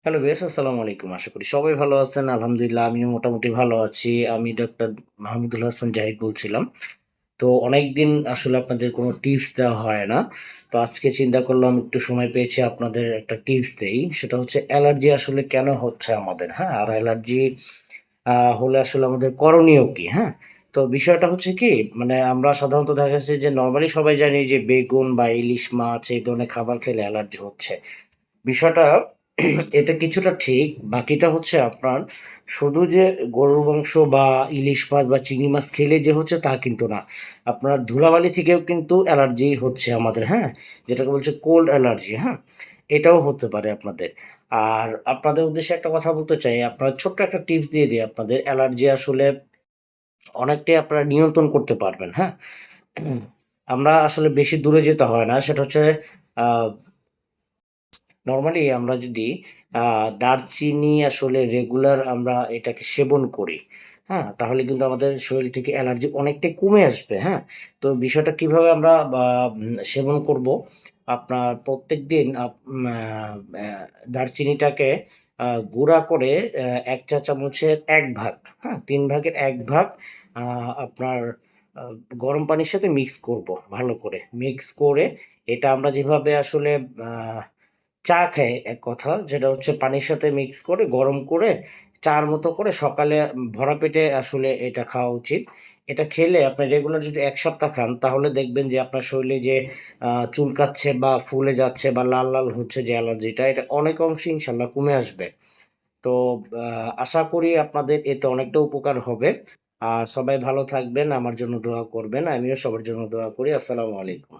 Hello বেশ, আসসালামু আলাইকুম। আশা করি সবাই ভালো আছেন। আলহামদুলিল্লাহ আমিও মোটামুটি ভালো আছি। আমি ডক্টর মাহমুদুল হাসান জাহিদ বলছিলাম। তো অনেকদিন আসলে আপনাদের কোনো টিপস দেওয়া হয় না। তো আজকে চিন্তা করলাম একটু সময় পেয়েছি আপনাদের একটা টিপস দেই। সেটা হচ্ছে অ্যালার্জি আসলে কেন হচ্ছে আমাদের, হ্যাঁ? আর অ্যালার্জি হলে আসলে আমাদের করণীয় কি, হ্যাঁ? তো বিষয়টা হচ্ছে কি, মানে আমরা সাধারণত দেখা যাচ্ছে যে নরমালি সবাই জানি যে বেগুন বা ইলিশ মাছ এই ধরনের খাবার খেলে অ্যালার্জি হচ্ছে। বিষয়টা এটা কিছুটা ঠিক, বাকিটা হচ্ছে আপনার শুধু যে গরুর মাংস বা ইলিশ মাছ বা চিংড়ি মাছ খেলে যে হচ্ছে তা কিন্তু না। আপনার ধুলাবালি থেকেও কিন্তু অ্যালার্জি হচ্ছে আমাদের, হ্যাঁ? যেটাকে বলছে কোল্ড অ্যালার্জি, হ্যাঁ? এটাও হতে পারে আপনাদের। আর আপনাদের উদ্দেশ্যে একটা কথা বলতে চাই, আপনার ছোট্ট একটা টিপস দিয়ে দিই আপনাদের। অ্যালার্জি আসলে অনেকটাই আপনারা নিয়ন্ত্রণ করতে পারবেন, হ্যাঁ? আমরা আসলে বেশি দূরে যেতে হয় না। সেটা হচ্ছে আহ নরমালি আমরা যদি দারচিনি আসলে রেগুলার আমরা এটাকে সেবন করি, হ্যাঁ? তাহলে কিন্তু আমাদের শরীর থেকে অ্যালার্জি অনেকটাই কমে আসবে, হ্যাঁ? তো বিষয়টা কিভাবে আমরা সেবন করব? আপনার প্রত্যেকদিন দারচিনিটাকে গুঁড়া করে ১ চা চামচের ১ ভাগ, হ্যাঁ? ৩ ভাগের ১ ভাগ আপনার আ গরম পানির সাথে মিক্স করব ভালো করে। মিক্স করে এটা আমরা যেভাবে আসলে আ চা খাই এক কথা, যেটা হচ্ছে পানির সাথে মিক্স করে গরম করে চার মতো করে সকালে ভরা পেটে আসলে এটা খাওয়া উচিত। এটা খেলে আপনি রেগুলার যদি ১ সপ্তাহ খান তাহলে দেখবেন যে আপনার শরীরে যে চুলকাচ্ছে বা ফুলে যাচ্ছে বা লাল, লাল হচ্ছে যে অ্যালার্জিটা, এটা অনেক অংশে ইনশাআল্লাহ কমে আসবে। তো আশা করি আপনাদের এতে অনেকটা উপকার হবে। আর সবাই ভালো থাকবেন, আমার জন্য দোয়া করবেন। আমিও সবার জন্য দোয়া করি। আসসালামু আলাইকুম।